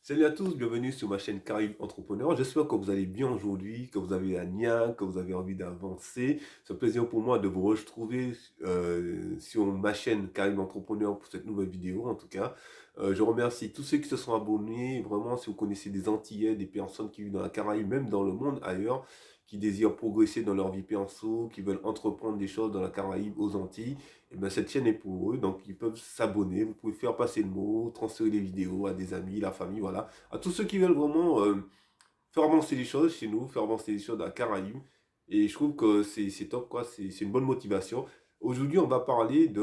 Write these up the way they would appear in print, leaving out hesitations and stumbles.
Salut à tous, bienvenue sur ma chaîne Caraïbes Entrepreneur. J'espère que vous allez bien aujourd'hui, que vous avez la niaque, que vous avez envie d'avancer. C'est un plaisir pour moi de vous retrouver sur ma chaîne Caraïbes Entrepreneur pour cette nouvelle vidéo en tout cas. Je remercie tous ceux qui se sont abonnés. Vraiment, si vous connaissez des Antillais, des personnes qui vivent dans la Caraïbe, même dans le monde ailleurs, qui désirent progresser dans leur vie perso, qui veulent entreprendre des choses dans la Caraïbe, aux Antilles, et bien cette chaîne est pour eux, donc ils peuvent s'abonner, vous pouvez faire passer le mot, transférer les vidéos à des amis, la famille, voilà. À tous ceux qui veulent vraiment faire avancer les choses chez nous, faire avancer les choses dans la Caraïbe. Et je trouve que c'est top, quoi, c'est une bonne motivation. Aujourd'hui, on va parler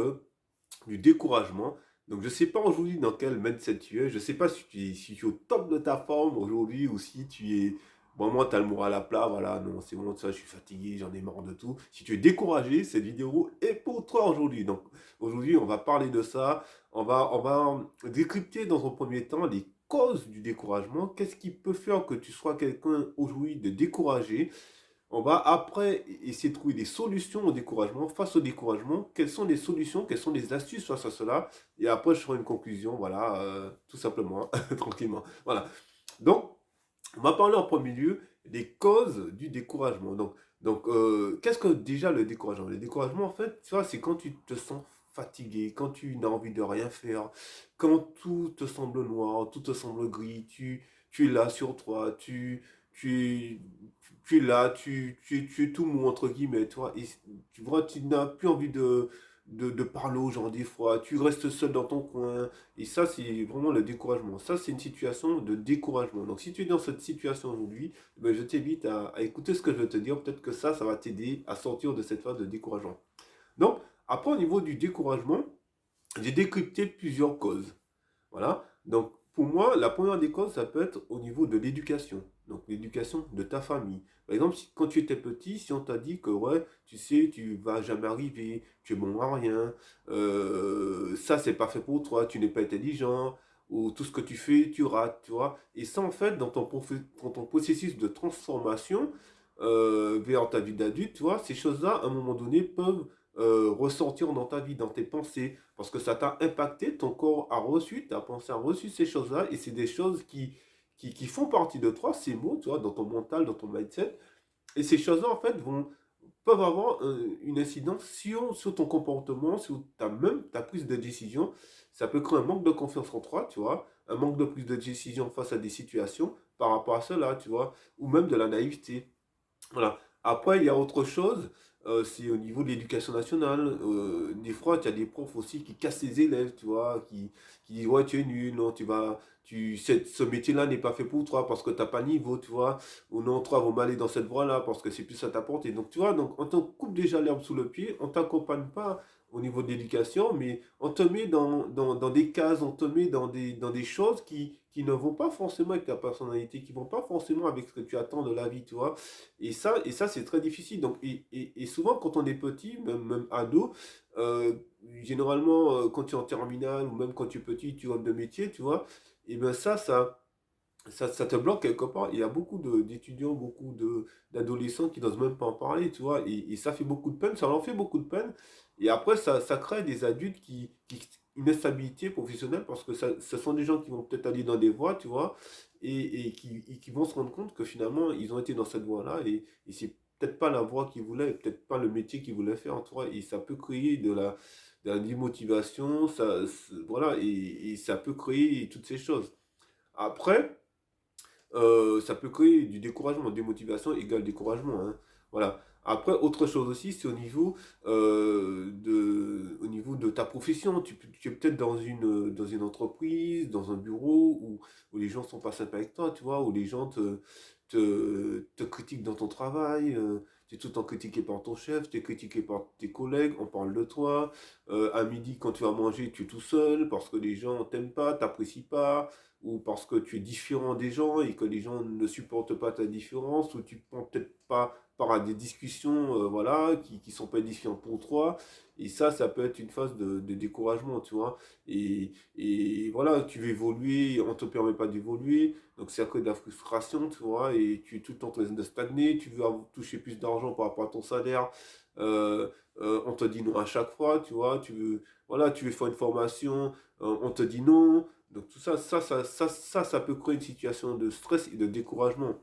du découragement. Donc je ne sais pas aujourd'hui dans quel mindset tu es, je ne sais pas si tu es au top de ta forme aujourd'hui ou si tu es vraiment tu as le moral à plat, voilà, non, c'est bon, ça, je suis fatigué, j'en ai marre de tout. Si tu es découragé, cette vidéo est pour toi aujourd'hui. Donc aujourd'hui, on va parler de ça, on va décrypter dans un premier temps les causes du découragement, qu'est-ce qui peut faire que tu sois quelqu'un aujourd'hui de découragé. On va après essayer de trouver des solutions au découragement. Face au découragement, quelles sont les solutions, quelles sont les astuces face à cela. Et après, je ferai une conclusion, voilà, tout simplement, tranquillement. Voilà. Donc, on va parler en premier lieu des causes du découragement. Donc, qu'est-ce que déjà le découragement? Le découragement, en fait, tu vois, c'est quand tu te sens fatigué, quand tu n'as envie de rien faire, quand tout te semble noir, tout te semble gris, tu es là sur toi, tu, tu es là, tu es tout mou, entre guillemets, tu vois, et tu vois, tu n'as plus envie de parler aux gens des fois, tu restes seul dans ton coin, et ça, c'est vraiment le découragement. Ça, c'est une situation de découragement. Donc, si tu es dans cette situation aujourd'hui, ben, je t'invite à écouter ce que je vais te dire. Peut-être que ça va t'aider à sortir de cette phase de découragement. Donc, après, au niveau du découragement, j'ai décrypté plusieurs causes. Voilà. Donc, pour moi, la première des causes, ça peut être au niveau de l'éducation. Donc, l'éducation de ta famille. Par exemple, quand tu étais petit, si on t'a dit que, ouais, tu sais, tu vas jamais arriver, tu es bon à rien, ça, c'est pas fait pour toi, tu n'es pas intelligent, ou tout ce que tu fais, tu rates, tu vois. Et ça, en fait, dans ton processus de transformation vers ta vie d'adulte, tu vois, ces choses-là, à un moment donné, peuvent ressentir dans ta vie, dans tes pensées, parce que ça t'a impacté, ton corps a reçu, ta pensée a reçu ces choses-là, et c'est des choses qui font partie de toi, ces mots, tu vois, dans ton mental, dans ton mindset, et ces choses-là, en fait, peuvent avoir une incidence sur ton comportement, sur même ta prise de décision. Ça peut créer un manque de confiance en toi, tu vois, un manque de prise de décision face à des situations par rapport à cela, tu vois, ou même de la naïveté. Voilà. Après, il y a autre chose, c'est au niveau de l'éducation nationale. Des fois, tu as des profs aussi qui cassent les élèves, tu vois, qui disent, ouais, tu es nul, non, ce métier-là n'est pas fait pour toi parce que tu n'as pas niveau, tu vois, ou non, toi, vaut m'aller dans cette voie-là parce que c'est plus à ta portée. Donc, tu vois, donc, on te coupe déjà l'herbe sous le pied, on t'accompagne pas au niveau de l'éducation, mais on te met dans des cases, on te met dans des choses qui ne vont pas forcément avec ta personnalité, qui vont pas forcément avec ce que tu attends de la vie, tu vois. Et ça c'est très difficile. Donc, et souvent, quand on est petit, même ado, euh, généralement, quand tu es en terminale ou même quand tu es petit, tu rentres de métier, tu vois, et bien ça te bloque quelque part. Il y a beaucoup d'étudiants, d'adolescents qui n'osent même pas en parler, tu vois, et ça fait beaucoup de peine, ça leur fait beaucoup de peine. Et après, ça crée des adultes une instabilité professionnelle parce que ce sont des gens qui vont peut-être aller dans des voies, tu vois, et qui vont se rendre compte que finalement, ils ont été dans cette voie-là et c'est peut-être pas la voie qu'ils voulaient, peut-être pas le métier qu'ils voulaient faire, tu vois, et ça peut créer de la démotivation, voilà, et ça peut créer toutes ces choses. Après, ça peut créer du découragement, démotivation égale découragement, hein. Voilà. Après, autre chose aussi, c'est au niveau de ta profession. Tu es peut-être dans une entreprise, dans un bureau où les gens sont pas sympas avec toi, tu vois, où les gens te critiquent dans ton travail, tu es tout le temps critiqué par ton chef, tu es critiqué par tes collègues, on parle de toi. À midi, quand tu vas manger, tu es tout seul parce que les gens t'aiment pas, t'apprécient pas, ou parce que tu es différent des gens et que les gens ne supportent pas ta différence, ou tu prends peut-être pas part à des discussions voilà, qui sont pas édifiantes pour toi. Et ça peut être une phase de découragement, tu vois. Et voilà, tu veux évoluer, on te permet pas d'évoluer, donc c'est à cause de la frustration, tu vois, et tu es tout le temps en train de stagner, tu veux toucher plus d'argent par rapport à ton salaire. Euh, on te dit non à chaque fois, tu vois, voilà, tu veux faire une formation, on te dit non, Donc tout ça peut créer une situation de stress et de découragement.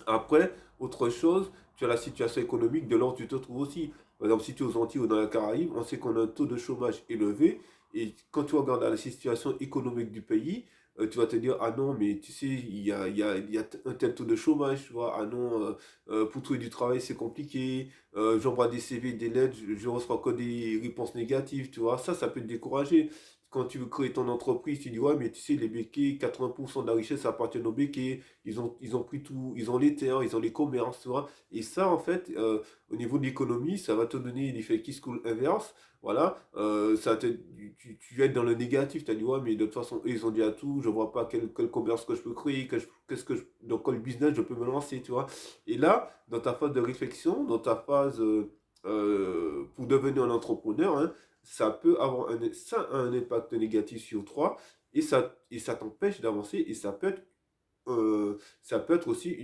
Après, autre chose, tu as la situation économique de là où tu te trouves aussi. Par exemple, si tu es aux Antilles ou dans la Caraïbe, on sait qu'on a un taux de chômage élevé. Et quand tu regardes la situation économique du pays, tu vas te dire, ah non, mais tu sais, il y a un tel taux de chômage, tu vois. Ah non, pour trouver du travail, c'est compliqué. J'envoie des CV, des lettres, je reçois que des réponses négatives, tu vois. Ça peut te décourager. Quand tu veux créer ton entreprise, tu dis, ouais, mais tu sais, les béquets, 80% de la richesse appartient aux béquets. Ils ont pris tout, ils ont les terres, ils ont les commerces, tu vois. Et ça, en fait, au niveau de l'économie, ça va te donner l'effet qui se coule inverse. Voilà, tu vas être dans le négatif, tu as dit, ouais, mais de toute façon, eux, ils ont déjà tout, je vois pas quel commerce que je peux créer, dans quel business je peux me lancer, tu vois. Et là, dans ta phase de réflexion, dans ta phase pour devenir un entrepreneur, hein, ça a un impact négatif sur toi et ça t'empêche d'avancer et ça peut être aussi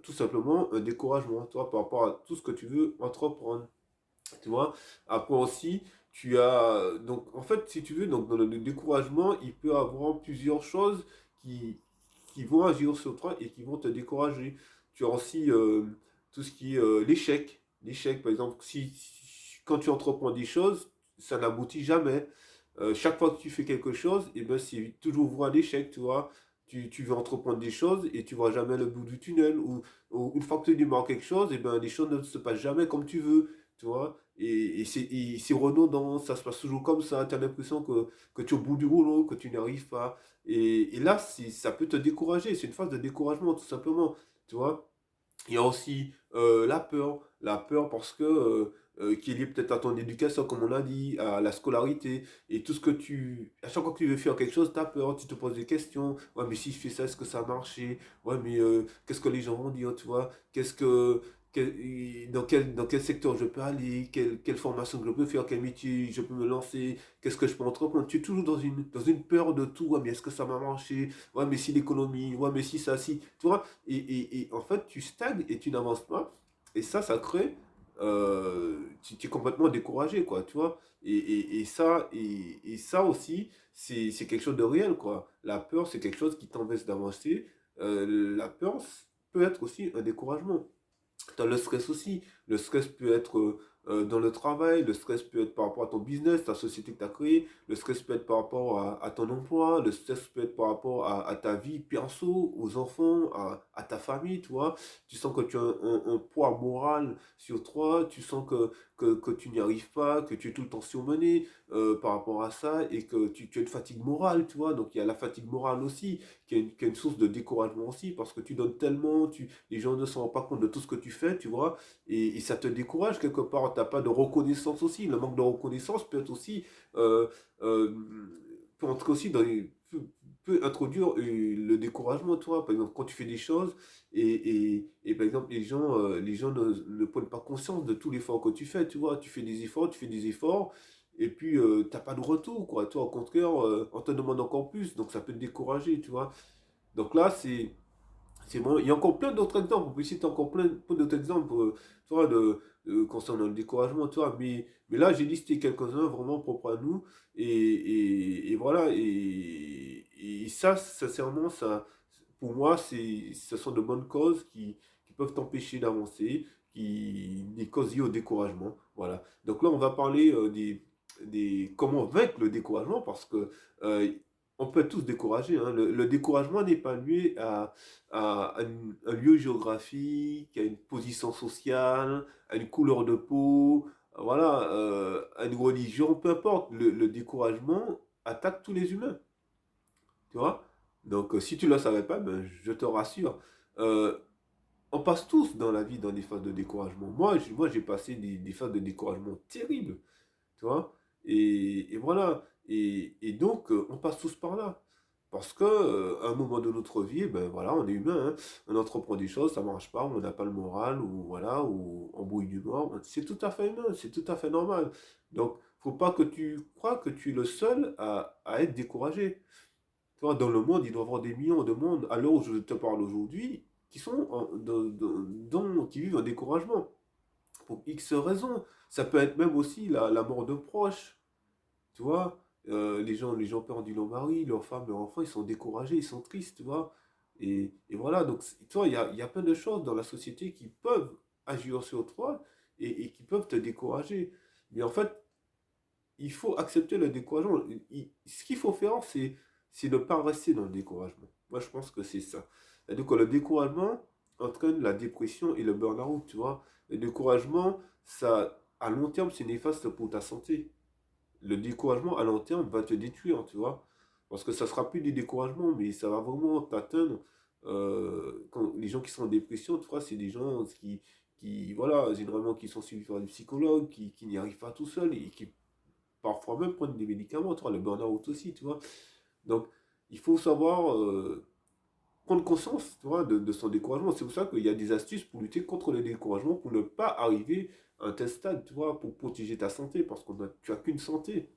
tout simplement un découragement, toi, par rapport à tout ce que tu veux entreprendre, tu vois. Après aussi, donc, en fait, si tu veux, donc, dans le découragement, il peut y avoir plusieurs choses qui, qui vont agir sur toi et qui vont te décourager. Tu as aussi tout ce qui est l'échec. L'échec, par exemple, quand tu entreprends des choses, ça n'aboutit jamais. Chaque fois que tu fais quelque chose, et ben, c'est toujours voir l'échec, tu vois. Tu veux entreprendre des choses et tu vois jamais le bout du tunnel. Ou une fois que tu démarres quelque chose, et ben, les choses ne se passent jamais comme tu veux, tu vois. Et c'est redondant, ça se passe toujours comme ça. Tu as l'impression que tu es au bout du rouleau, que tu n'y arrives pas. Et là, ça peut te décourager. C'est une phase de découragement, tout simplement, tu vois. Il y a aussi la peur parce que qui est liée peut-être à ton éducation, comme on l'a dit, à la scolarité, et tout ce que à chaque fois que tu veux faire quelque chose, tu as peur, tu te poses des questions, ouais, mais si je fais ça, est-ce que ça a marché? Ouais, mais qu'est-ce que les gens vont dire, tu vois? Dans quel secteur je peux aller? Quelle formation que je peux faire? Quel métier je peux me lancer? Qu'est-ce que je peux entreprendre? Tu es toujours dans une peur de tout, ouais, mais est-ce que ça m'a marché? Ouais, mais si l'économie, ouais, mais si ça, si, tu vois? Et en fait, tu stagnes et tu n'avances pas. Et ça crée. Tu es complètement découragé, quoi, tu vois. Et ça aussi, c'est quelque chose de réel, quoi. La peur, c'est quelque chose qui t'empêche d'avancer. La peur peut être aussi un découragement. T'as le stress aussi. Le stress peut être dans le travail, le stress peut être par rapport à ton business, ta société que tu as créée, le stress peut être par rapport à ton emploi, le stress peut être par rapport à ta vie perso, aux enfants, à ta famille, tu vois. Tu sens que tu as un poids moral sur toi, tu sens que tu n'y arrives pas, que tu es tout le temps surmené par rapport à ça et que tu as une fatigue morale, tu vois. Donc il y a la fatigue morale aussi, qui est une source de découragement aussi, parce que tu donnes tellement, les gens ne se rendent pas compte de tout ce que tu fais, tu vois, et ça te décourage quelque part. T'as pas de reconnaissance aussi. Le manque de reconnaissance peut être aussi, euh, euh, peut entrer aussi peut introduire le découragement, toi. Par exemple, quand tu fais des choses et par exemple, les gens ne prennent pas conscience de tout l'effort que tu fais, tu vois. Tu fais des efforts, et puis t'as pas de retour, quoi. Toi, au contraire, on te demande encore plus, donc ça peut te décourager, tu vois. Donc là, c'est bon. Il y a encore plein d'autres exemples. On peut citer encore plein d'autres exemples, tu vois, concernant le découragement, tu vois. Mais là, j'ai listé quelques-uns vraiment propres à nous. Et voilà. Et ça, sincèrement, pour moi, ce sont de bonnes causes qui peuvent t'empêcher d'avancer, des causes liées au découragement. Voilà. Donc là, on va parler comment vaincre le découragement parce que euh, on peut être tous découragés, hein. Le découragement n'est pas lié à un lieu géographique, à une position sociale, à une couleur de peau, voilà, à une religion, peu importe. Le découragement attaque tous les humains, tu vois. Donc, si tu ne le savais pas, ben, je te rassure. Euh, on passe tous dans la vie dans des phases de découragement. Moi, j'ai passé des phases de découragement terribles, tu vois. Et voilà. Et donc, on passe tous par là. Parce que, à un moment de notre vie, ben voilà, on est humain, hein. On entreprend des choses, ça marche pas, on n'a pas le moral, ou voilà, ou on brouille du noir. C'est tout à fait humain, c'est tout à fait normal. Donc, faut pas que tu crois que tu es le seul à être découragé. Tu vois, dans le monde, il doit y avoir des millions de monde, à l'heure où je te parle aujourd'hui, qui sont qui vivent un découragement. Pour X raisons. Ça peut être même aussi la mort de proches. Tu vois? Les gens perdent leur mari, leur femme, leur enfant, ils sont découragés, ils sont tristes, tu vois. Et voilà, donc, tu vois, il y a plein de choses dans la société qui peuvent agir sur toi et qui peuvent te décourager. Mais en fait, il faut accepter le découragement. Ce qu'il faut faire, c'est ne pas rester dans le découragement. Moi, je pense que c'est ça. C'est-à-dire que le découragement entraîne la dépression et le burn-out, tu vois. Le découragement, ça, à long terme, c'est néfaste pour ta santé. Le découragement, à long terme, va te détruire, tu vois. Parce que ça sera plus du découragement, mais ça va vraiment t'atteindre. Les gens qui sont en dépression, tu vois, c'est des gens voilà, généralement qui sont suivis par des psychologues, qui n'y arrivent pas tout seuls et qui parfois même prendre des médicaments, tu vois, le burn-out aussi, tu vois. Donc, il faut savoir prendre conscience, tu vois, de son découragement. C'est pour ça qu'il y a des astuces pour lutter contre le découragement, pour ne pas arriver à un tel stade, tu vois, pour protéger ta santé, parce tu as qu'une santé.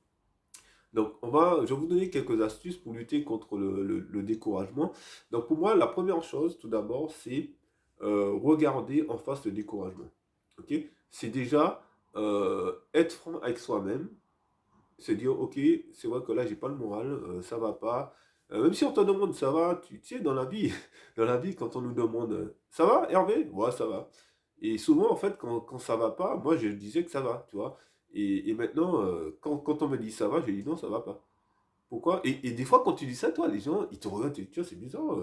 Donc, je vais vous donner quelques astuces pour lutter contre le découragement. Donc, pour moi, la première chose, tout d'abord, c'est regarder en face le découragement. Ok. C'est déjà être franc avec soi-même, se dire, ok, c'est vrai que là, j'ai pas le moral, ça va pas. Même si on te demande, ça va, tu sais, dans la vie, dans la vie, quand on nous demande, ça va, Hervé? Ouais, ça va. Et souvent, en fait, quand ça va pas, moi, je disais que ça va, tu vois. Et maintenant, quand on me dit ça va, je dis non, ça va pas. Pourquoi? Et des fois, quand tu dis ça, toi, les gens, ils te regardent, tu vois, c'est bizarre,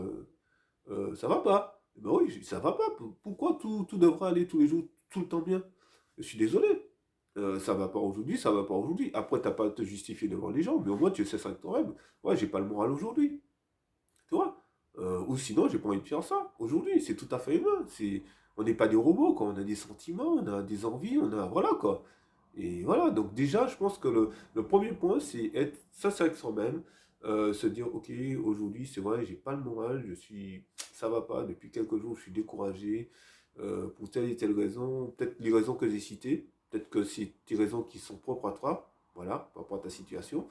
ça va pas. Ben oui, ça va pas. Pourquoi tout devrait aller tous les jours, tout le temps bien? Je suis désolé. Ça va pas aujourd'hui, ça va pas aujourd'hui. Après, t'as pas à te justifier devant les gens, mais au moins tu sais ça avec toi-même. Ouais, j'ai pas le moral aujourd'hui. Tu vois? Ou sinon, j'ai pas envie de faire ça. Aujourd'hui, c'est tout à fait humain. On n'est pas des robots, quoi. On a des sentiments, on a des envies, voilà, quoi. Et voilà, donc déjà, je pense que le premier point, c'est être sincère avec soi-même, se dire, ok, aujourd'hui, c'est vrai, j'ai pas le moral, ça va pas, depuis quelques jours, je suis découragé, pour telle et telle raison, peut-être les raisons que j'ai citées, peut-être que c'est des raisons qui sont propres à toi, voilà, par rapport à ta situation,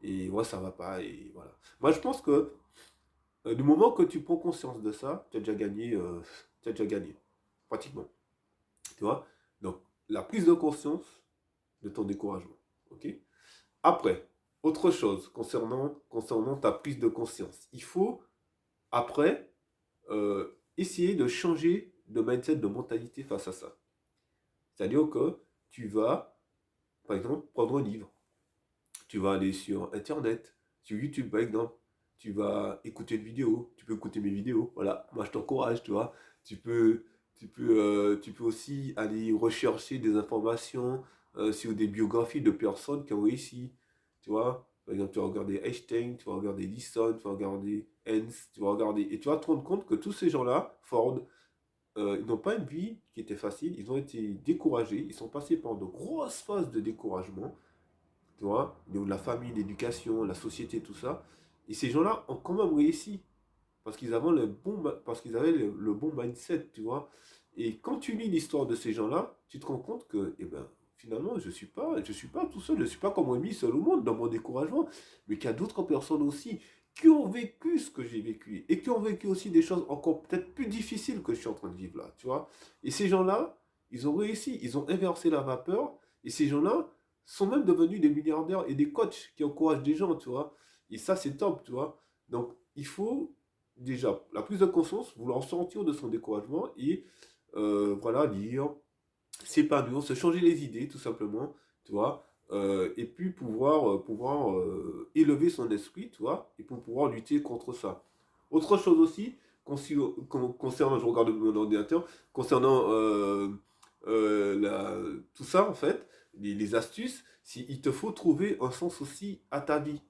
et moi, ça va pas, et voilà. Moi, je pense que du moment que tu prends conscience de ça, tu as déjà gagné, pratiquement, tu vois. Donc, la prise de conscience de ton découragement, ok. Après, autre chose concernant ta prise de conscience. Il faut, après, essayer de changer de mindset, de mentalité face à ça. C'est-à-dire que tu vas, par exemple, prendre un livre. Tu vas aller sur Internet, sur YouTube, par exemple. Tu vas écouter une vidéo. Tu peux écouter mes vidéos. Voilà, moi je t'encourage, tu vois. Tu peux aussi aller rechercher des informations sur des biographies de personnes qui ont réussi. Tu vois, par exemple, tu vas regarder Einstein, tu vas regarder Edison, tu vas regarder Hens, tu vas regarder. Et tu vas te rendre compte que tous ces gens-là, Ford, ils n'ont pas une vie qui était facile. Ils ont été découragés. Ils sont passés par de grosses phases de découragement, tu vois, au niveau de la famille, l'éducation, la société, tout ça. Et ces gens-là ont quand même réussi parce qu'ils avaient le bon mindset, tu vois. Et quand tu lis l'histoire de ces gens-là, tu te rends compte que, eh ben, finalement, je suis pas tout seul, je suis pas comme Rémi seul au monde dans mon découragement, mais qu'il y a d'autres personnes aussi qui ont vécu ce que j'ai vécu et qui ont vécu aussi des choses encore peut-être plus difficiles que je suis en train de vivre là, tu vois. Et ces gens-là, ils ont réussi, ils ont inversé la vapeur, et ces gens-là sont même devenus des milliardaires et des coachs qui encouragent des gens, tu vois. Et ça, c'est top, tu vois. Donc, il faut déjà la prise de conscience, vouloir sortir de son découragement et voilà, lire, s'épanouir, se changer les idées, tout simplement, tu vois. Et puis pouvoir élever son esprit, tu vois, et pour pouvoir lutter contre ça. Autre chose aussi, concernant, je regarde mon ordinateur, concernant tout ça, en fait, les astuces, il te faut trouver un sens aussi à ta vie.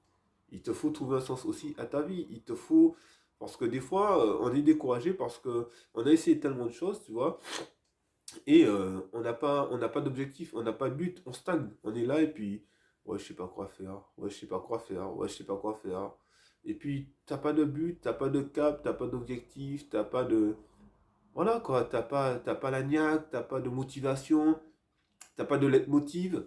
Il te faut trouver un sens aussi à ta vie. Il te faut... Parce que des fois, on est découragé parce que on a essayé tellement de choses, tu vois, et on n'a pas d'objectif, on n'a pas de but, on stagne. On est là et puis, ouais, je sais pas quoi faire, ouais, je sais pas quoi faire, ouais, je sais pas quoi faire. Et puis, t'as pas de but, t'as pas de cap, t'as pas d'objectif, t'as pas de... Voilà quoi, t'as pas la niaque, t'as pas de motivation, t'as pas de leitmotiv.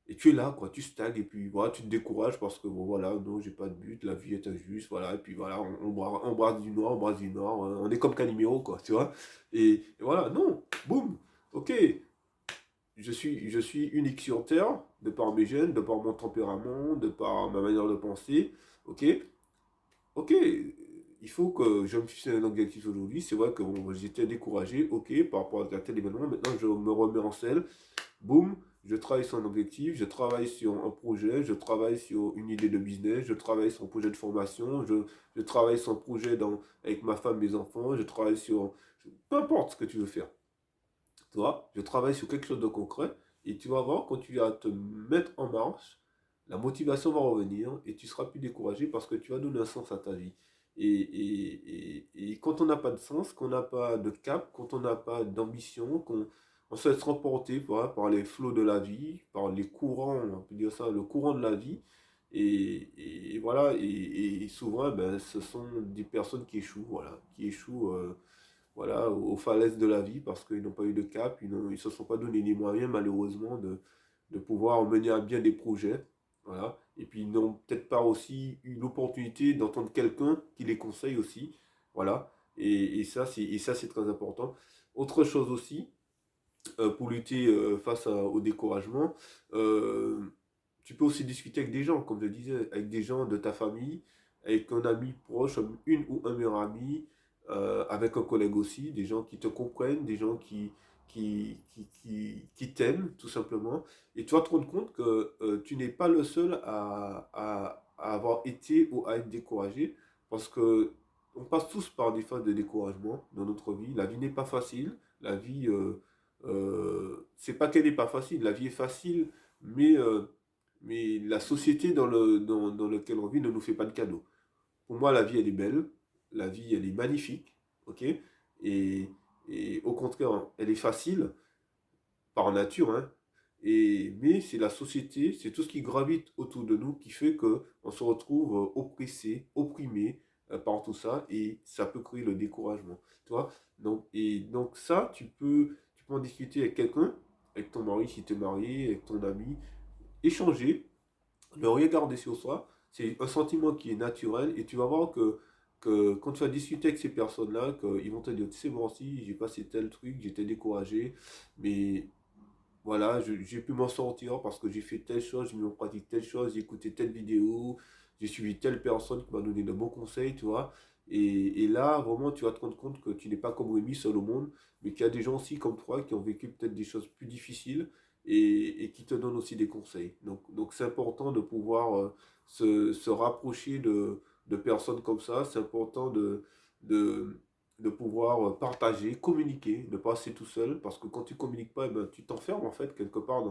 Et tu es là, quoi, tu stagnes, et puis voilà, tu te décourages parce que, bon, voilà, non, j'ai pas de but, la vie est injuste, voilà, et puis voilà, on brasse du noir, on brasse du noir, on est comme Calimero, quoi, tu vois. Et voilà, non, boum, ok, je suis unique sur Terre, de par mes gènes, de par mon tempérament, de par ma manière de penser, ok? Ok, il faut que je me fixe un objectif aujourd'hui. C'est vrai que bon, j'étais découragé, ok, par rapport à tel événement. Maintenant, je me remets en selle. Boum, je travaille sur un objectif, je travaille sur un projet, je travaille sur une idée de business, je travaille sur un projet de formation, je travaille sur un projet avec ma femme, mes enfants, je travaille sur... Peu importe ce que tu veux faire. Tu vois, je travaille sur quelque chose de concret et tu vas voir, quand tu vas te mettre en marche, la motivation va revenir et tu seras plus découragé parce que tu vas donner un sens à ta vie. Et quand on n'a pas de sens, qu'on n'a pas de cap, quand on n'a pas d'ambition, qu'on on se laisse remporter par les flots de la vie, par les courants, on peut dire ça, le courant de la vie. Et voilà, et souvent, ben, ce sont des personnes qui échouent, voilà, qui échouent. Voilà, aux falaises de la vie parce qu'ils n'ont pas eu de cap, ils ne se sont pas donné les moyens malheureusement de pouvoir mener à bien des projets. Voilà. Et puis ils n'ont peut-être pas aussi eu l'opportunité d'entendre quelqu'un qui les conseille aussi. Voilà. Et ça, c'est très important. Autre chose aussi, pour lutter au découragement, euh, tu peux aussi discuter avec des gens, comme je disais, avec des gens de ta famille, avec un ami proche, une ou un meilleur ami, avec un collègue aussi, des gens qui te comprennent, des gens qui t'aiment, tout simplement. Et tu vas te rendre compte que tu n'es pas le seul à avoir été ou à être découragé, parce que on passe tous par des phases de découragement dans notre vie. La vie n'est pas facile, la vie... c'est pas qu'elle n'est pas facile, la vie est facile, mais, euh, mais la société dans laquelle on vit ne nous fait pas de cadeaux. Pour moi, la vie, elle est belle, la vie, elle est magnifique, ok? Et au contraire, elle est facile par nature, hein? Mais c'est la société, c'est tout ce qui gravite autour de nous qui fait que on se retrouve oppressé, opprimé par tout ça, et ça peut créer le découragement. Tu vois? Donc ça, tu peux en discuter avec quelqu'un, avec ton mari si tu es marié, avec ton ami, échanger, le regarder sur soi. C'est un sentiment qui est naturel et tu vas voir que quand tu vas discuter avec ces personnes-là, qu'ils vont te dire, tu sais, moi aussi, j'ai passé tel truc, j'étais découragé, mais voilà, j'ai pu m'en sortir parce que j'ai fait telle chose, j'ai mis en pratique telle chose, j'ai écouté telle vidéo, j'ai suivi telle personne qui m'a donné de bons conseils, tu vois. Et là, vraiment, tu vas te rendre compte que tu n'es pas comme Rémi seul au monde, mais qu'il y a des gens aussi comme toi qui ont vécu peut-être des choses plus difficiles et qui te donnent aussi des conseils. Donc c'est important de pouvoir se rapprocher de personnes comme ça. C'est important de, de pouvoir partager, communiquer, ne pas rester tout seul, parce que quand tu communiques pas, eh ben, tu t'enfermes en fait quelque part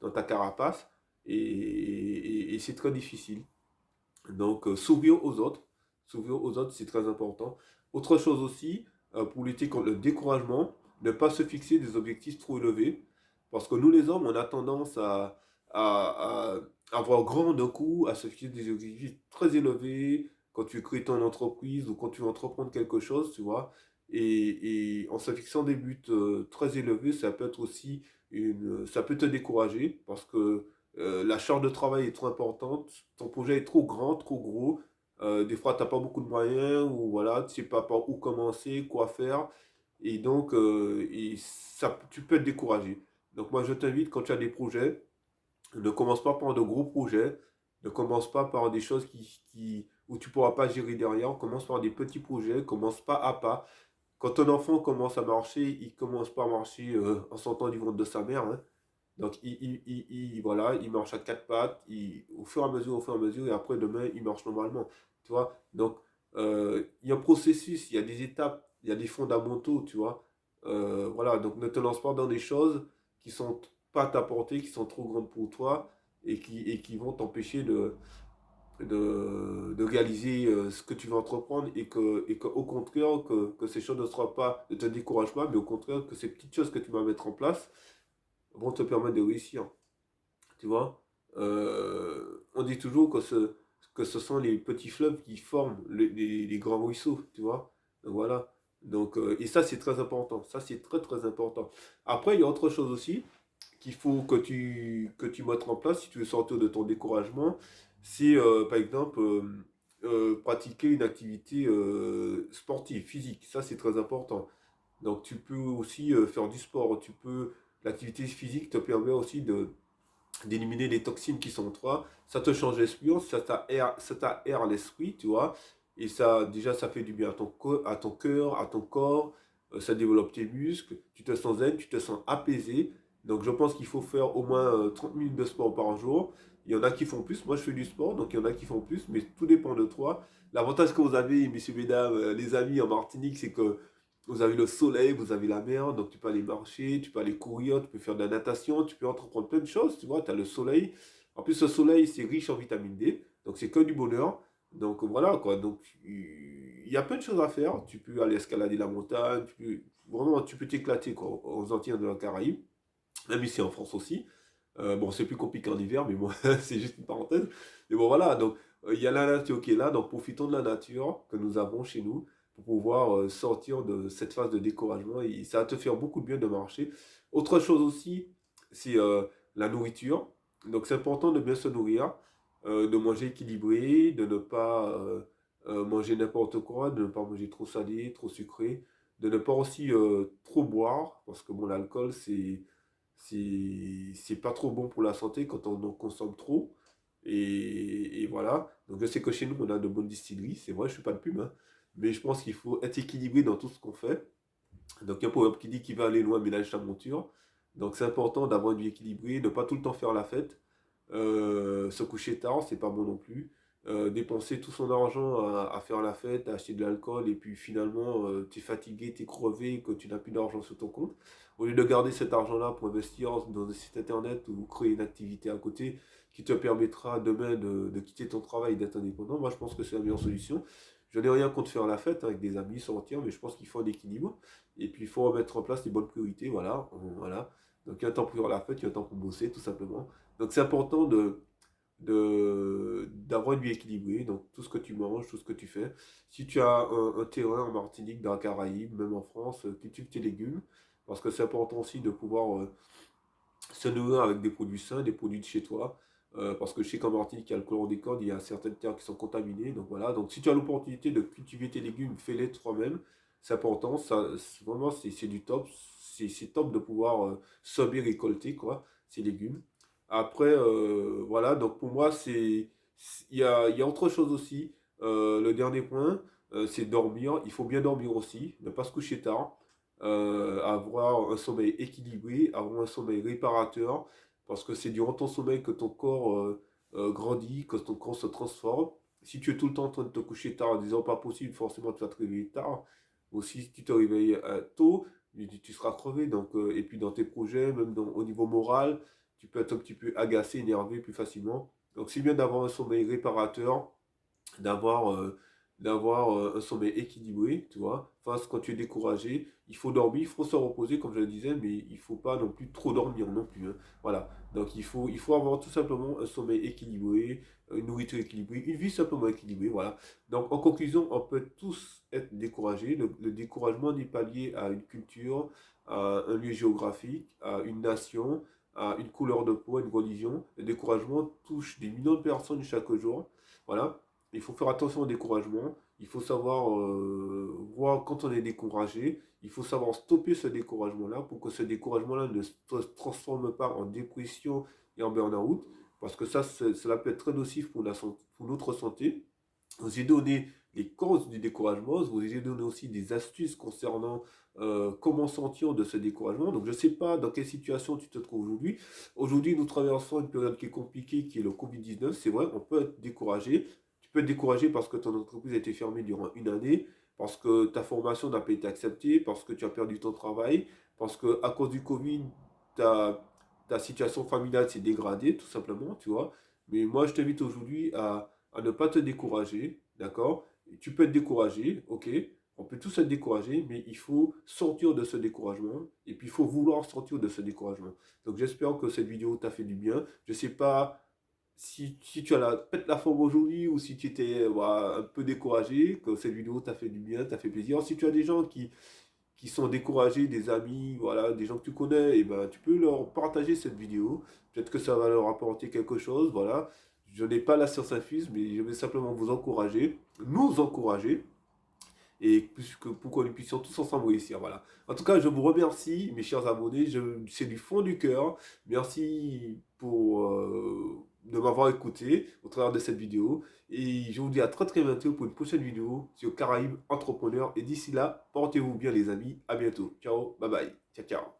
dans ta carapace et c'est très difficile. Donc s'ouvrir aux autres, c'est très important. Autre chose aussi, pour lutter contre le découragement, ne pas se fixer des objectifs trop élevés, parce que nous les hommes, on a tendance à avoir grand d'un coup, à se fixer des objectifs très élevés quand tu crées ton entreprise ou quand tu veux entreprendre quelque chose, tu vois. Et en se fixant des buts très élevés, ça peut être aussi ça peut te décourager parce que la charge de travail est trop importante, ton projet est trop grand, trop gros, des fois tu n'as pas beaucoup de moyens ou voilà, tu sais pas par où commencer, quoi faire, et donc tu peux être découragé. Donc moi je t'invite quand tu as des projets, ne commence pas par de gros projets, ne commence pas par des choses où tu ne pourras pas gérer derrière, commence par des petits projets, commence pas à pas. Quand ton enfant commence à marcher, il commence pas à marcher en sortant du ventre de sa mère, hein. Donc, voilà, il marche à quatre pattes, au fur et à mesure, et après, demain, il marche normalement. Tu vois? Donc, il y a un processus, il y a des étapes, il y a des fondamentaux, tu vois? Voilà, donc ne te lance pas dans des choses qui sont pas à ta portée, qui sont trop grandes pour toi, et qui vont t'empêcher de réaliser ce que tu veux entreprendre, et que au contraire, que ces choses ne te découragent pas, mais au contraire, que ces petites choses que tu vas mettre en place vont te permettre de réussir. Tu vois, on dit toujours que ce sont les petits fleuves qui forment les grands ruisseaux, tu vois. Donc voilà. Donc, et ça, c'est très important. Ça, c'est très, très important. Après, il y a autre chose aussi qu'il faut que tu mettes en place si tu veux sortir de ton découragement. C'est, par exemple, pratiquer une activité sportive, physique. Ça, c'est très important. Donc, tu peux aussi faire du sport. L'activité physique te permet aussi d'éliminer les toxines qui sont en toi. Ça te change l'esprit, ça t'aère l'esprit, tu vois. Et ça, déjà, ça fait du bien à ton cœur, à ton corps. Ça développe tes muscles. Tu te sens zen, tu te sens apaisé. Donc, je pense qu'il faut faire au moins 30 minutes de sport par jour. Il y en a qui font plus. Moi, je fais du sport, donc il y en a qui font plus, mais tout dépend de toi. L'avantage que vous avez, messieurs, mesdames, les amis en Martinique, c'est que vous avez le soleil, vous avez la mer, donc tu peux aller marcher, tu peux aller courir, tu peux faire de la natation, tu peux entreprendre plein de choses, tu vois, tu as le soleil. En plus, le soleil, c'est riche en vitamine D, donc c'est que du bonheur. Donc voilà, quoi. Donc il y a plein de choses à faire. Tu peux aller escalader la montagne, vraiment, tu peux t'éclater, quoi, aux Antilles de la Caraïbe, même ici en France aussi. Bon, c'est plus compliqué en hiver, mais bon, c'est juste une parenthèse. Mais bon, voilà, donc il y a la nature qui est là, donc profitons de la nature que nous avons chez nous pour pouvoir sortir de cette phase de découragement et ça va te faire beaucoup de bien de marcher. Autre chose aussi, c'est la nourriture. Donc c'est important de bien se nourrir, de manger équilibré, de ne pas manger n'importe quoi, de ne pas manger trop salé, trop sucré, de ne pas aussi trop boire, parce que bon, l'alcool, c'est pas trop bon pour la santé quand on en consomme trop. Et voilà. Donc je sais que chez nous, on a de bonnes distilleries. C'est vrai, je suis pas de pub, hein. Mais je pense qu'il faut être équilibré dans tout ce qu'on fait. Donc il y a un proverbe qui dit qu'il va aller loin ménage sa monture. Donc c'est important d'avoir une vie équilibrée, de pas tout le temps faire la fête. Se coucher tard, c'est pas bon non plus. Dépenser tout son argent à faire la fête, à acheter de l'alcool, et puis finalement, tu es fatigué, tu es crevé, que tu n'as plus d'argent sur ton compte. Au lieu de garder cet argent-là pour investir dans un site internet ou créer une activité à côté qui te permettra demain de quitter ton travail et d'être indépendant, moi je pense que c'est la meilleure solution. Je n'ai rien contre faire la fête, hein, avec des amis, sortir, mais je pense qu'il faut un équilibre. Et puis il faut mettre en place les bonnes priorités, voilà. Voilà. Donc il y a un temps pour faire la fête, il y a un temps pour bosser, tout simplement. Donc c'est important d'avoir une vie équilibrée, donc tout ce que tu manges, tout ce que tu fais. Si tu as un terrain en Martinique, dans la Caraïbe, même en France, cultive tes légumes, parce que c'est important aussi de pouvoir se nourrir avec des produits sains, des produits de chez toi. Parce que je sais qu'en Martinique, il y a le chlordécone, il y a certaines terres qui sont contaminées. Donc voilà, donc si tu as l'opportunité de cultiver tes légumes, fais-les toi-même. C'est important, vraiment c'est du top. C'est top de pouvoir semer, récolter quoi, ces légumes. Après, voilà, donc pour moi, il y a autre chose aussi. Le dernier point, c'est dormir. Il faut bien dormir aussi, ne pas se coucher tard, avoir un sommeil équilibré, avoir un sommeil réparateur, parce que c'est durant ton sommeil que ton corps grandit, que ton corps se transforme. Si tu es tout le temps en train de te coucher tard en disant pas possible, forcément tu vas te réveiller tard. Aussi, si tu te réveilles tôt, tu seras crevé. Donc, et puis dans tes projets, même au niveau moral, tu peux être un petit peu agacé, énervé plus facilement. Donc c'est bien d'avoir un sommeil réparateur, d'avoir un sommeil équilibré, tu vois. Face quand tu es découragé, il faut dormir, il faut se reposer, comme je le disais, mais il faut pas non plus trop dormir non plus, hein. Voilà. Donc il faut avoir tout simplement un sommeil équilibré, une nourriture équilibrée, une vie simplement équilibrée, voilà. Donc en conclusion, on peut tous être découragés. Le découragement n'est pas lié à une culture, à un lieu géographique, à une nation, à une couleur de peau, à une religion. Le découragement touche des millions de personnes chaque jour. Voilà. Il faut faire attention au découragement. Il faut savoir voir quand on est découragé. Il faut savoir stopper ce découragement-là pour que ce découragement-là ne se transforme pas en dépression et en burn-out. Parce que ça, cela peut être très nocif pour, pour notre santé. Je vous ai donné les causes du découragement. Je vous ai donné aussi des astuces concernant comment sortir de ce découragement. Donc, je ne sais pas dans quelle situation tu te trouves aujourd'hui. Aujourd'hui, nous traversons une période qui est compliquée, qui est le Covid-19. C'est vrai, on peut être découragé. Tu peux être découragé parce que ton entreprise a été fermée durant une année, parce que ta formation n'a pas été acceptée, parce que tu as perdu ton travail, parce que à cause du Covid, ta situation familiale s'est dégradée, tout simplement, tu vois. Mais moi, je t'invite aujourd'hui à ne pas te décourager, d'accord? Tu peux être découragé, ok? On peut tous être découragés, mais il faut sortir de ce découragement, et puis il faut vouloir sortir de ce découragement. Donc j'espère que cette vidéo t'a fait du bien. Je sais pas si tu as peut-être la forme aujourd'hui ou si tu étais voilà, un peu découragé, que cette vidéo t'a fait du bien, t'a fait plaisir. Si tu as des gens qui sont découragés, des amis, voilà, des gens que tu connais, et ben tu peux leur partager cette vidéo. Peut-être que ça va leur apporter quelque chose, voilà. Je n'ai pas la science infuse, mais je vais simplement vous encourager, nous encourager, et pour que nous puissions tous ensemble réussir. Voilà. En tout cas, je vous remercie, mes chers abonnés. C'est du fond du cœur. Merci de m'avoir écouté au travers de cette vidéo. Et je vous dis à très très bientôt pour une prochaine vidéo sur Caraïbes Entrepreneurs. Et d'ici là, portez-vous bien les amis. À bientôt. Ciao, bye bye. Ciao, ciao.